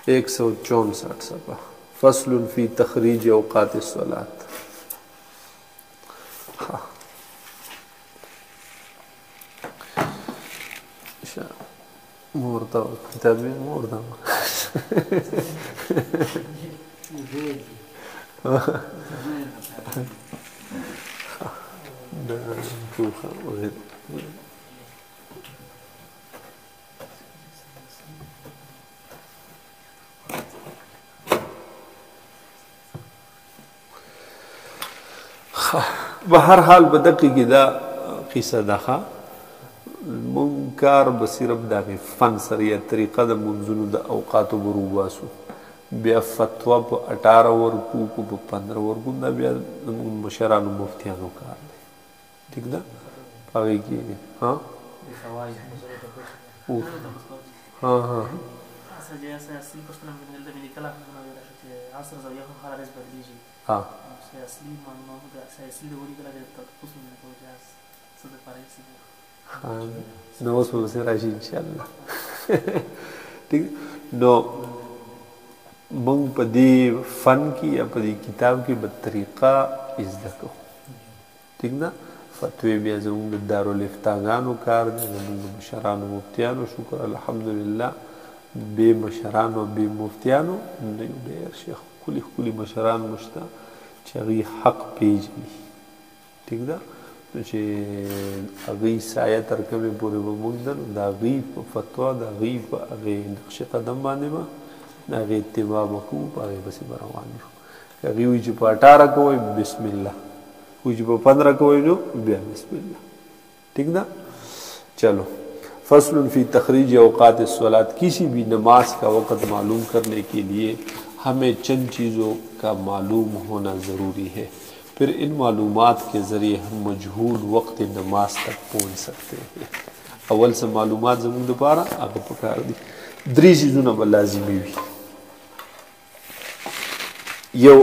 164 صفحہ فصل فی تخریج اوقات الصلاۃ. مورتا کتابی مورتا بهر حال بدقی کی دا قصه ده منکار بصیرب داغی فن سره یا طریقه د منځونو د اوقاتو بروباسو بیا فتوا په 18 ورکو کو په 15 ورکو دا بیا مشرانو مفتیانو کار دی ٹھیک ده پاگئی کی ها ها ها ها نو اوس به سره راشي ان شاء الله ٹھیک نو مونږ په دې فن کې یا په دې کتاب کې به طریقه زده کوو ټیک ده فتوی بیا زموږ د دارالفتاګانو کار دی زموږ د مشرانو مفتیانو شکر الحمدلله بې مشرانو بې مفتیانو ډېر شیخ ښکلي ښکلي مشران موږ شته چې هغوی حق پیژني ټیک ده نو چې هغوی سایه تر کومې پورې به موږ ده نو د هغوی په فتوا د هغوی په هغې نقش قدم باندې به د هغې اتباع به کوو په هغې پسې به روان یو که هغوی وایي چې په 18 کوئ بسم الله وایي چې په 15 کوئ نو بیا بسم الله ٹھیک ده چلو فصل فی تخریج اوقات الصلاۃ کسی بھی نماز کا وقت معلوم کرنے کے لیے ہمیں چند چیزوں کا معلوم ہونا ضروری ہے پھر ان معلومات کے ذریعے ہم مجہول وقت نماز تک پہنچ سکتے ہیں اول سے معلومات زمون دوبارہ آگے پکار دی دری چیزوں به لازمی وي یو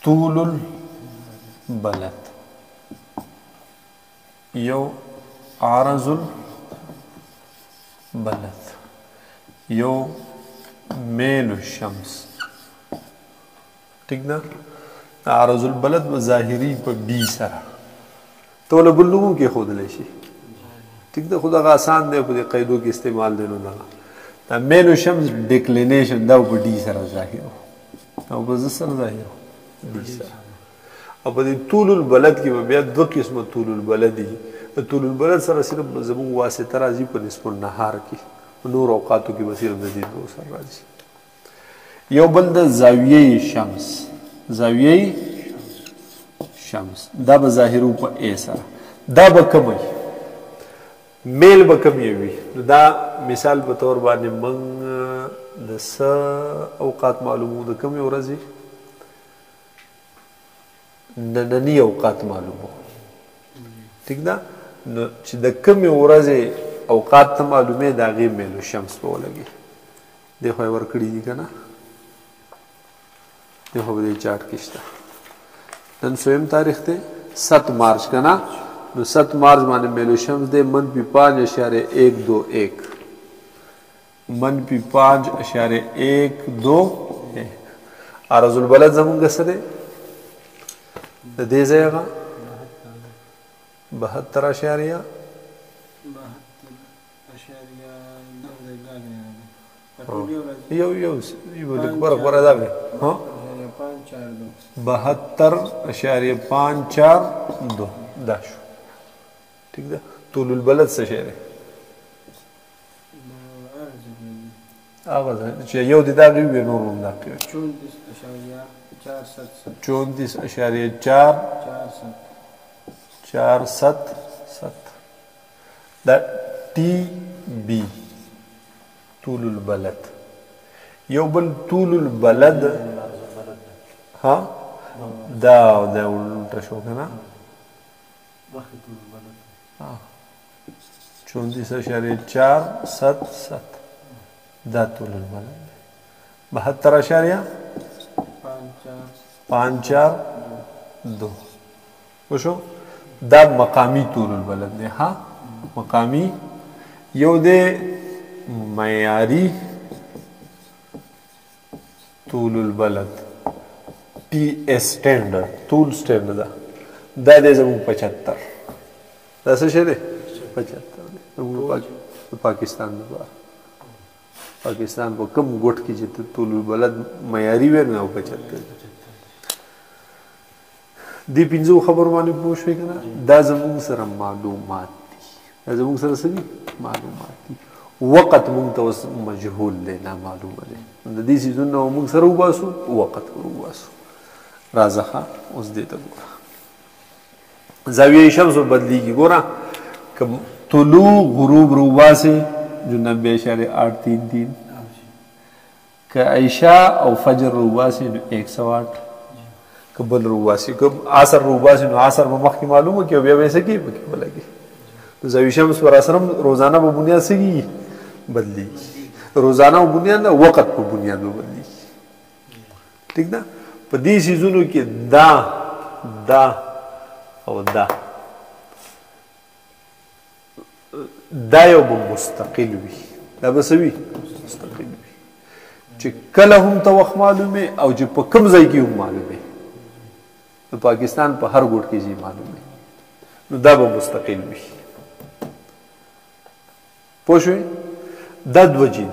طول البلد یو عرض البلد یو میل الشمس ٹھیک نا عرض البلد و ظاهری په بی سره ټول بلوغو کې خودلی شي ٹھیک ده خو دغه آسان دی په دې قیدو کې استعمال دی نو دغه دا میل الشمس ډیکلینیشن دا په ډي سره ظاهر او په زه سره ظاهر ډي سره او په دې طول البلد کې به بیا دوه قسمه طول البلد دي طول البلد سره صرف زموږ واسطه راځي په نصف النهار کې نور اوقاتو کې به صرف د دې دوه سره راځي یو بل د زاویه شمس زاویه شمس دا به ظاهرو په ا سره دا به کمی میل به کمی وي دا مثال په تور باندې من د س اوقات معلومو د کمی ورځي نننی اوقات معلومو ٹھیک ده نو چې د کمی ورځي اوقات ته معلومه دا غي میلو شمس په ولګي د خو ورکړي دي کنه د خو د چارت کې شته نن سویم تاریخ ته 7 مارچ کنا نو 7 مارچ باندې میلو شمس د -5.121 -5.121 عرض البلد زمونږ سره د دې ځایغه 72 یو برق برا دا 72.542 دا شو ٹھیک ده طول البلد څه شی دی هغه چې یو د دغه وی نور هم دا 34.477 دا ټي بي طول البلد یو بل طول البلد ها دا الټا شو کنه 34.477 دا طول البلد 72.542 وشو دا مقامی طول البلد دی ها مقامی یو دے معیاری طول البلد پی ایس سٹینڈرڈ طول سٹینڈرڈ دا دے زمون 75 دا څه شی دی 75 دی پاکستان لپاره پاکستان په کم ګوټ کې چې طول البلد معیاري وي نو 75 دی پنځو خبرو باندې پوه شوې که نه دا زموږ سره معلومات دي دا زموږ سره څه دي معلومات دي وقت موږ ته اوس مجهول دی نامعلومه دی د دې څیزونو نه موږ سره وباسو وقت وباسو راځه ښه اوس دې ته ګوره زاویه شمس بدلیږي ګوره که طلوع غروب روباسي جو 90.833 که عشاء او فجر روباسي نو 108 که بل روباسي که عصر روباسي نو عصر به مخکې معلومه کړي او بیا به یې څه کړي پکې ولګي نو زاویه شمس پر اثر روزانه په بنیاد څه کېږي بدلیږي روزانه په بنیاد نه وقت په بنیاد به بدلیږي ٹھیک ده په دې څیزونو کې دا او دا یو به مستقل وي دا به څه وي مستقل وي چې کله هم ته وخت معلومې او چې په کوم ځای کې هم معلومې د پاکستان په هر ګوټ کې ځي معلومې نو دا به مستقل وي پوه شوې دا دوه دي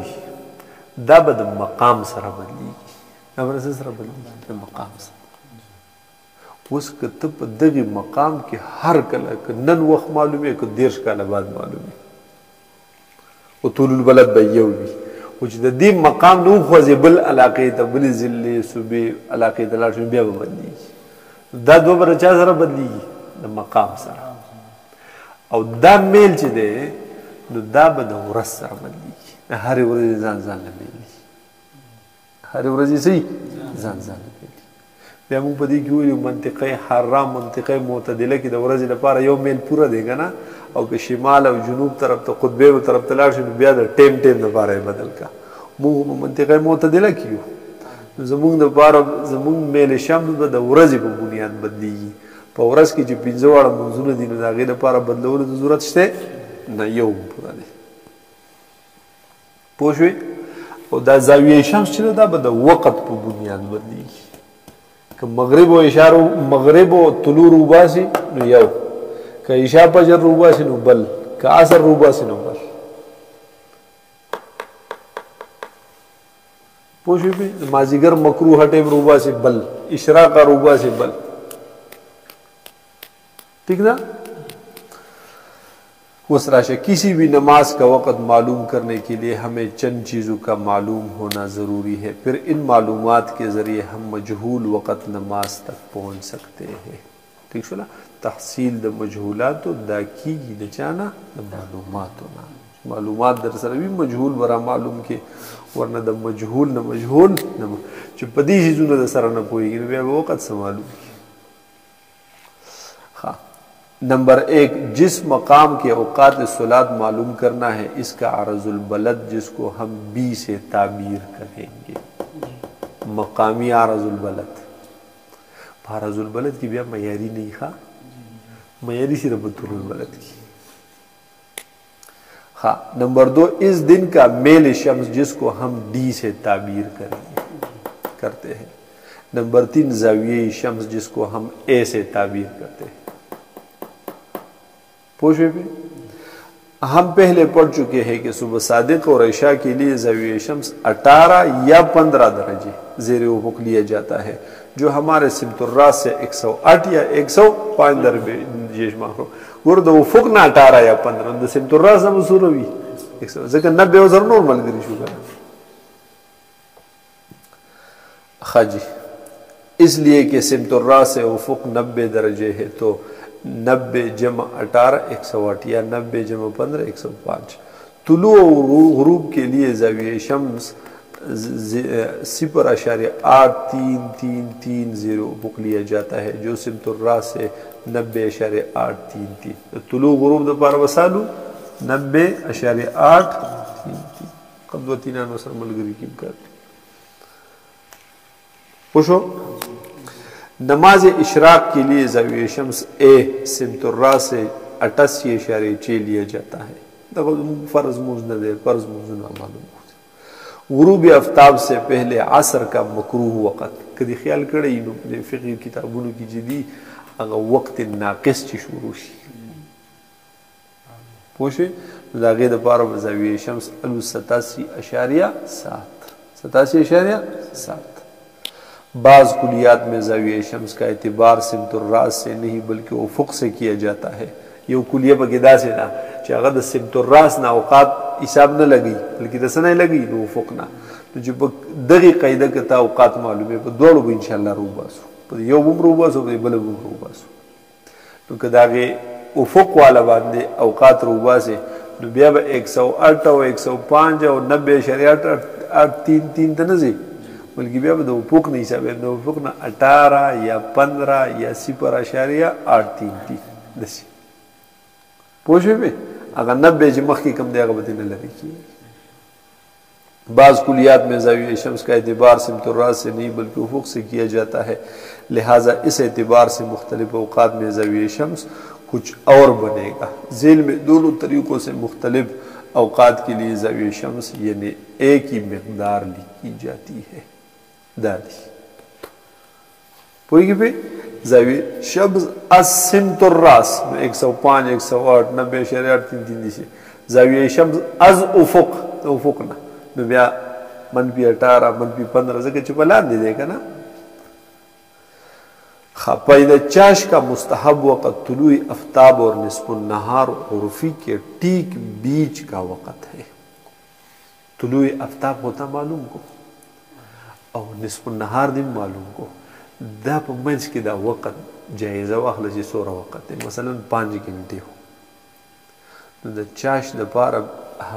دا به د مقام سره بدلیږي دا به څه سره بدلیږي د مقام سره اوس که ته په دغې مقام کې هر کله که نن وخت معلومې که 10 کاله بعد معلومې او طول البلد به یو وي خو چې د دې مقام نه وخوځې بل علاقې ته بلې ضلعې صوبې علاقې ته لاړ شو بیا به بدلیږي دا دوه به د چا سره بدلیږي د مقام سره او دا میل چې دی نو دا به د ورځ سره بدلیږي هرې ورځې ځان ځانله میلي هرې ورځې څه ځان ځانله میلي بیا موږ په دې کې ویلو منطقه حرام منطقه معتدله کې د ورځې لپاره یو میل پوره دی که نه او که شمال او جنوب طرف ته قطبینو طرف ته لاړ شي نو بیا د ټیم لپاره یې بدل کا موږ په منطقه معتدله کې یو زموږ دپاره زموږ میل شمس به د ورځې په بنیاد بدلیږي په ورځ کې چې 15 واړه منځونه دي نو د هغې لپاره بدلولو د ضرورت شته نه یو پوره دی پوه شوې او دا زاویه شمس چې دا به د وقت په بنیاد بدلیږي که مغرب و اشاره مغرب و طلوع روباسي نو یو که عشاء فجر روباسي نو بل که عصر روباسي نو بل پوه شوې پې مازدیګر مکروه ټیم روباسي بل اشراق روباسي بل ٹھیک نا اس راشا کسی بھی نماز کا وقت معلوم کرنے کے لیے ہمیں چند چیزوں کا معلوم ہونا ضروری ہے پھر ان معلومات کے ذریعے ہم مجہول وقت نماز تک پہنچ سکتے ہیں ٹھیک شو تحصیل د مجهولات دا کیږي د چانه د معلوماتونه معلومات در سره وي مجهول برا معلوم کې ورنه د مجهول نه مجهول نه چې په دې شیزونه د سره نه پوهېږي نو بیا به وقت څه معلوم کړي نمبر 1 جس مقام کے اوقات صلاۃ معلوم کرنا ہے اس کا عرض البلد جس کو ہم بی سے تعبیر کریں گے مقامی عرض البلد عرض البلد کی بیا معیاری نہیں خواہ معیاری صرف طول البلد کی ہاں نمبر 2 اس دن کا میل شمس جس کو ہم ڈی سے تعبیر کرتے ہیں نمبر 3 زاویہ شمس جس کو ہم اے سے تعبیر کرتے ہیں پوچھے پہ ہم پہلے پڑھ چکے ہیں کہ صبح صادق اور عشاء کے لیے زاویہ شمس 18 یا 15 درجے زیر افق لیا جاتا ہے جو ہمارے سمت الراس سے 108 یا 105 درجے ماخرو ور د افق نه 18 یا 15 د سمت الراس هم سوروي ځکه 90 وزر نورمال ګری شو کنه خاجی اس لیے کہ سمت الراس سے افق 90 درجے ہے تو 90 جمع 18 108 یا 90 جمع 15 105 طلوع و غروب کے لیے زاویہ شمس 0.8330 افق لیا جاتا ہے جو سمت الراس سے 90.833 طلوع غروب د پاره وسالو 90.833 قدوتینا نو سره ملګری کیم کړ پوښو نماز اشراق کے لیے زاویہ شمس اے سمت الراس سے 88.6 लिया जाता है। फ़र्ज मुझ न दे फ़र्ज मुझ न मालूम। गुरूब आफ्ताब से पहले असर का मकरूह वक़्त कदी ख्याल करें नो फ़िक़्ही किताबों की जदी अगर वक्त नाक़िस ची शुरू शी पोशे दागे द पार ज़ाविया शम्स 87.7 बाज़ कुलियात में ज़ाविया शम्स का एतबार सिमतुर्रास से नहीं बल्कि उफ़ुक़ से किया जाता है। ये कुलिया बगिदा से ना चाहे सिमतुर्रास ना औक़ात हिसाब न लगी बल्कि दस नहीं लगी नो उफ़ुक़ ना तो जब दगी क़ायदा के ता औक़ात मालूम है दोनों भी इंशाअल्लाह रूबासो पर यो बुम रूबासो पर बल बुम रूबासो तो कदागे उफ़ुक़ वाला बांधे औक़ात रूबासे तो ब्याह 108 और 105 और 90.833 तनज़े बल्कि ब्याह दो उफ़ुक़ नहीं सब दो उफ़ुक़ ना 18 या 15 या 0.833 दसी पोशे पे अगर 90 जमख की कम देगा बती न लगी की बाज़ कुलियात में ज़ाविया शम्स का एतबार सिमतुर्रास से नहीं बल्कि उफ़ुक़ से किया जाता है। लिहाजा इस एतबार से मुख्तलिफ औक़ात में ज़ाविया शम्स कुछ और बनेगा। झील में दोनों तरीक़ों से मुख्तलिफ औक़ात के लिए ज़ाविया शम्स यानी एक ही मक़दार लिखी जाती है। दादी पूरी पे ज़ाविया शम्स असिमतुर्रास 105 108 90.833 से ज़ाविया शम्स अज़ उफ़ुक़ उफ़ुक़ ना ब्या -18 -15 से कुछ बला दे देगा ना पैदा चाश का मुस्तहब वक़्त तुलुई आफ्ताब और निस्फ़ुन नहार उर्फ़ी के ठीक बीच का वक़्त है। तुलुई आफ्ताब होता मालूम को और निस्फ़ुन नहार दिन मालूम को दा मंझ के दा वक़्त जायज़ा वाखल जी 16 वक़्त है मसलन 5 घंटे हो तो दा चाश द पार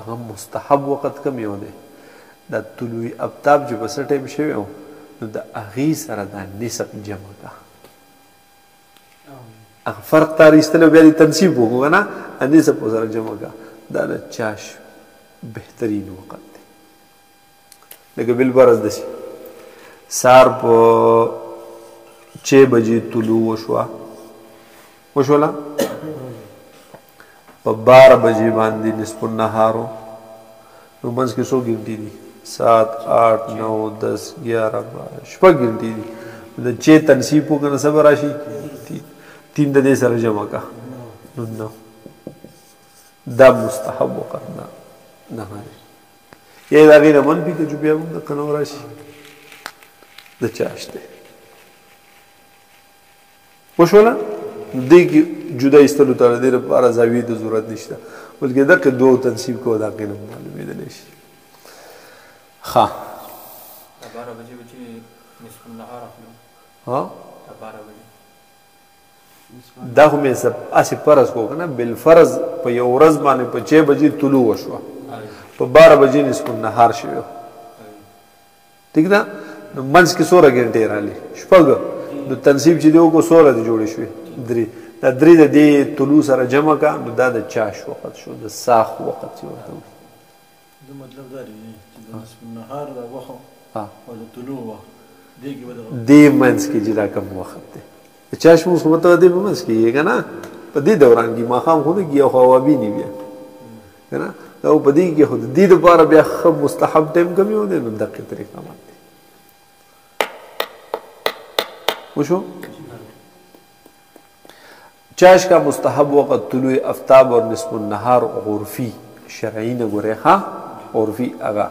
हम मुस्तहब वक़्त कम होने दा तुलुई आफ्ताब जो बस टाइम शे हो तो दा अगी सरा दा निस्ब जमा का फ़र्क तारी इस तरह बेरी तनसीब होगा ना अन्य सब सरा जमा का दाना चाश बेहतरीन वक़्त है लेकिन बिलबरस दसी सार पो 6 बजे तुलु वशवाला 12 बजे बांधी निस्फ़ुन नहारो तो मंस के 100 गिनती दी 7 8 9 10 11 12 शपा गिनती दी 6 तनसीब को करना सब राशि 3 दे सर जमा का नो दा मुस्तहब वक़्त ना नहारे ये दागे न मन भी के जुबिया मुंदा कनो राशि द चाशते वशवाला देखिए जुदा इस्तलु ताला देर पारा ज़ाविया तो ज़रूरत निश्ता बल्कि दक दो तनसीब को अदा के न मालूम है दलेश हाँ 12 बजे निस्फ़ुन नहार हाँ 12 बजे दाखु में सब ऐसे फ़र्ज़ को ना बिल फ़र्ज़ पे ये औरज़ माने पे 6 बजे तुलु वशवा पे 12 बजे निस्फ़ुन नहार शियो ठीक ना मंस के 16 घंटे राली शपग नो तनसीब चीज़ों को 16 दी जोड़ी शुए द्री दा द्री दा दे तुलु सारा जमा का नो दा चाश वक़्त शो दा साख वक़्त शो तो मतलब दारी निस्फ़ुन नहार दा वक़्त हाँ और तुलु वक़्त दे की बदल दे मंस की जिला कम वक़्त है चाश मुझ को बता दे मंस की ये ना पदी दौरान की माखाम खुद किया ख्वाब भी नहीं बिया है ना तो पदी की खुद दी दोबारा बिया खब मुस्तहब टाइम कमी हो दे नंदा के तरीक़ा मानते पूछो चाश का मुस्तहब वक़्त तुलुई आफ्ताब और निस्फ़ुन नहार उर्फ़ी शरई न गुरे हाँ उर्फ़ी आगा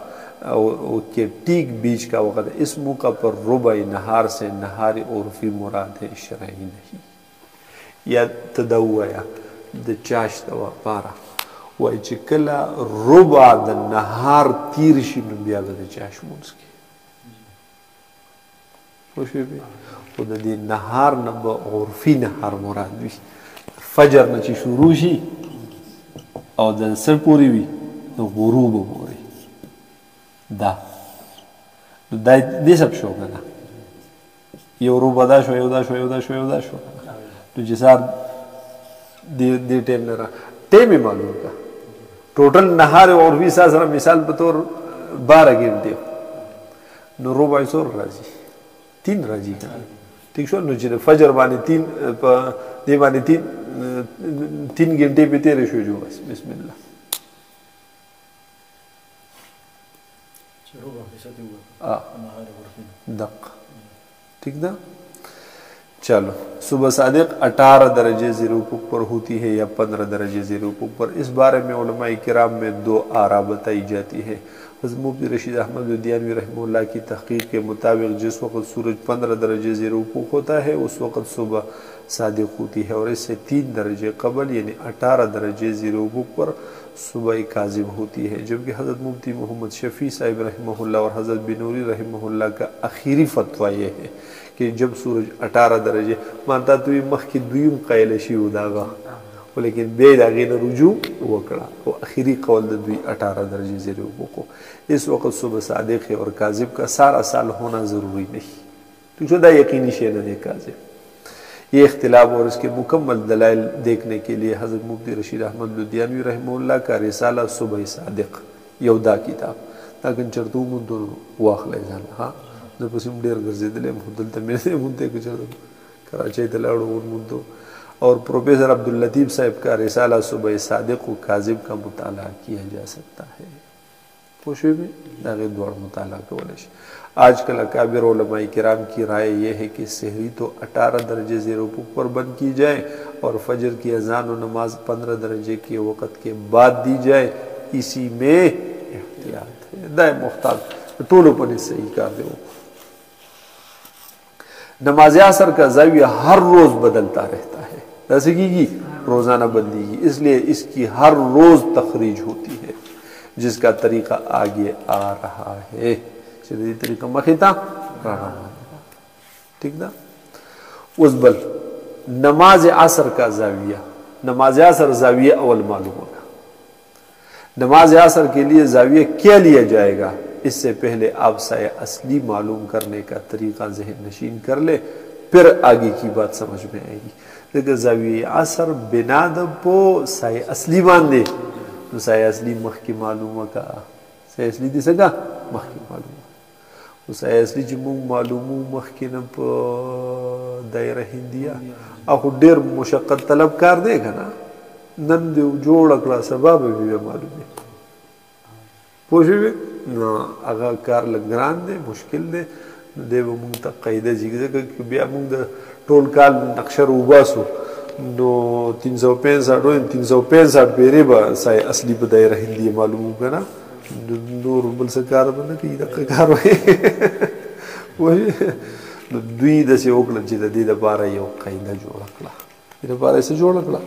के ठीक बीच का वक़्त इस मौका पर रुबाई नहार से नहार उर्फ़ी मुराद है शरई नहीं या तदव्या द चाश दवा पारा वह चिकला रुबा द नहार तीरशी नबिया द चाश मुस्के खुशी भी खुद दी नहार नब उर्फ़ी नहार मुराद भी फजर न ची शुरू शी और दन सर पूरी भी तो गुरूब मोरी दा दे सब शो ना ये गुरूब अदा शो उदा शो उदा शो उदा शो तो जिसार दे टाइम न रहा टाइम ही मालूम का टोटल नहार और भी सारा मिसाल बतौर 12 घंटे नो रुबा सोर राजी 3 राजी का ठीक शो नुचे फजर बानी 3 दे बानी 3 3 घंटे पे तेरे शो जो बस बिस्मिल्लाह दक ठीक ना। चलो सुबह सादिक 18 दर्जे ज़ीरो पर होती है या 15 दर्जे ज़ीरो पर। इस बारे में उलमाए किराम में 2 आरा बताई जाती है। हज़रत मुफ्ती रशीद अहमद लुधियानवी रहमतुल्लाह की तहक़ीक़ के मुताबिक जिस वक़्त सूरज 15 दर्जे ज़ीरो होता है उस वक़्त सुबह सादिक होती है, और इससे 3 दर्जे कबल यानी 18 दर्जे ज़ीरो पर सुबह काज़िब होती है। जबकि हज़रत मुफ्ती मोहम्मद शफ़ी साहिब रहमतुल्लाह और हज़रत बिनूरी रहमतुल्लाह का आखिरी फतवा ये है कि जब सूरज 18 दर्जे मानता तो मख की दुयम क़ैल शी उदागा, लेकिन बेद आगे न रुजू वकड़ा वो आखिरी कौल दुई 18 दर्जे ज़ीरो को इस वक्त सुबह सादिक है और काज़िब का सारा साल होना ज़रूरी नहीं, तो जुदा यकीनी शेन है काज़िब। ये इख्तिलाफ और इसके मुकम्मल दलाइल देखने के लिए हज़रत मुफ्ती रशीद अहमद लुधियानवी रहमतुल्लाह का रिसाला सुबह सादिक यौदा किताब ताकि चरतू मुद्दों वाखले जान हाँ न पसीम डेर गर्जेदले मुद्दल तमेसे मुद्दे के चरतू कराची तलाड़ो उन मुद्दों। और प्रोफेसर अब्दुल लतीफ़ साहब का रिसाला सुबह सादिक व काज़िब का मुताला किया जा सकता है। खुशी में दागे द्वार मुताला को वलिश आजकल अकाबिर उलमाए किराम की राय यह है कि सहरी तो 18 दर्जे ज़ीरो पर बंद की जाए और फजर की अजान और नमाज 15 दर्जे के वक़्त के बाद दी जाए, इसी में एहतियात है। दाए मुख्तार टोलो पर सही कर दो। नमाज असर का ज़ाविया हर रोज़ बदलता रहता है, जैसे कि रोज़ाना बदली की, इसलिए इसकी हर रोज़ तखरीज होती है जिसका तरीका आगे आ रहा है। तरीका मखिता ठीक ना। उस बल नमाज असर का ज़ाविया, नमाज असर ज़ाविया अवल मालूम होगा। नमाज असर के लिए ज़ाविया क्या लिया जाएगा इससे पहले आप साया असली मालूम करने का तरीका जहन नशीन कर ले, फिर आगे की बात समझ में आएगी। लेकिन ज़ाविया असर बिना दबो साया असली मान दे तो साया असली मख की मालूम का साया असली दिस का मख की मालूम उस असली जमू मालूम मख के न दायरा हिंदिया आखो डेर मुशक्कत तलब कर देगा ना नन दे जोड़ अकड़ा सबब भी मालूम है पोषे ना अगर कार लगरान दे मुश्किल दे देव मुंग तक कायदे जिगदे कि बिया मुंग टोल काल नक्शर उबासो नो 365 पेरे बा साय असली बदायरा हिंदी मालूम है ना नूर बल से कार बना कि इधर कार वही दुई दसे ओकल जिदा दी बारा यो कायदा जोड़कला इधर बारा से जोड़कला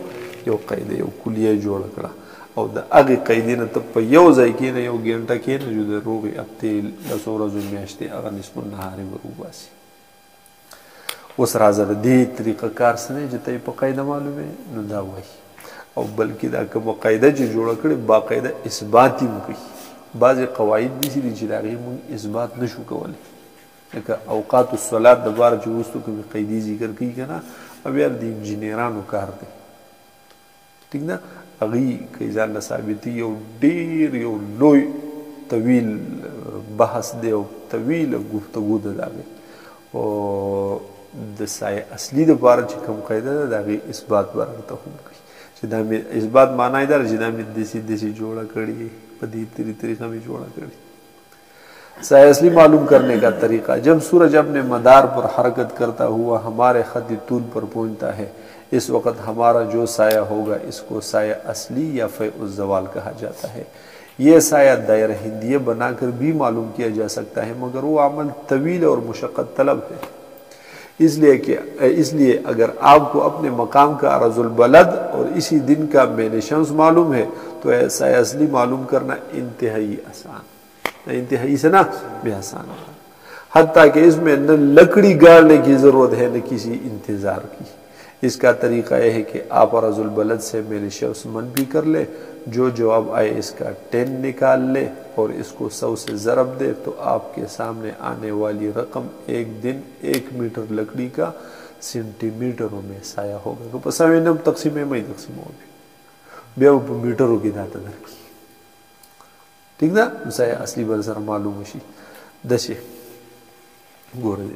यो कायदे यो कुलिया जोड़कला और द आगे कायदे न तब यो जाय के न यो घंटा के न जो रोगे अब तेल लसोरा जो मैचते अगर निस्बत नहारे बरूबासी उस राजा दी तरीका कार सने जितने पकायदा मालूम है नुदा वही और बल्कि दा का बाकायदा जो जोड़ा करे बाकायदा इस बात ही मुकी बाज़ कवायद भी सी जिलागी मुंग इस बात नशु कवले लेकिन औकात सलात दबार जो उस तो कभी कैदी जिक्र की का ना अब यार दी इंजीनियरान उकार दे ठीक ना अगी कई जान साबिती यो डेर यो लोई तवील बहस दे और तवील गुफ्तगू दागे और दसाए असली दोबारा चिकम कायदा दागे इस बात बरता हूँ जिदा में इस बात माना इधर जिदा में देसी देसी जोड़ा कड़ी पदी तेरी तरीका में जोड़ा कड़ी साया असली मालूम करने का तरीका जब सूरज अपने मदार पर हरकत करता हुआ हमारे खत तूल पर पहुंचता है इस वक्त हमारा जो साया होगा इसको साया असली या फ़ैउज़ ज़वाल कहा जाता है। यह साया दायरा हिंदिया बनाकर भी मालूम किया जा सकता है मगर वो अमल तवील और मुशक्क़त तलब है, इसलिए अगर आपको अपने मकाम का अरज़ुल बलद और इसी दिन का मैने शम्स मालूम है तो ऐसा असली मालूम करना इंतहाई आसान, इंतहाई से ना भी आसान होगा, हत्ता कि इसमें न लकड़ी गाड़ने की ज़रूरत है न किसी इंतज़ार की। इसका तरीका यह है कि आप अरज़ुल बलद से मैने शम्स मनफी कर ले, जो जवाब आए इसका 10 निकाल ले और इसको 100 से ज़रब दे तो आपके सामने आने वाली रकम एक दिन 1 मीटर लकड़ी का सेंटीमीटरों में साया होगा। तो पसावे नम तकसीम में ही तकसीम होगी बे मीटरों की दाता दर की ठीक ना साया असली बरसर मालूम शी दशे गोरे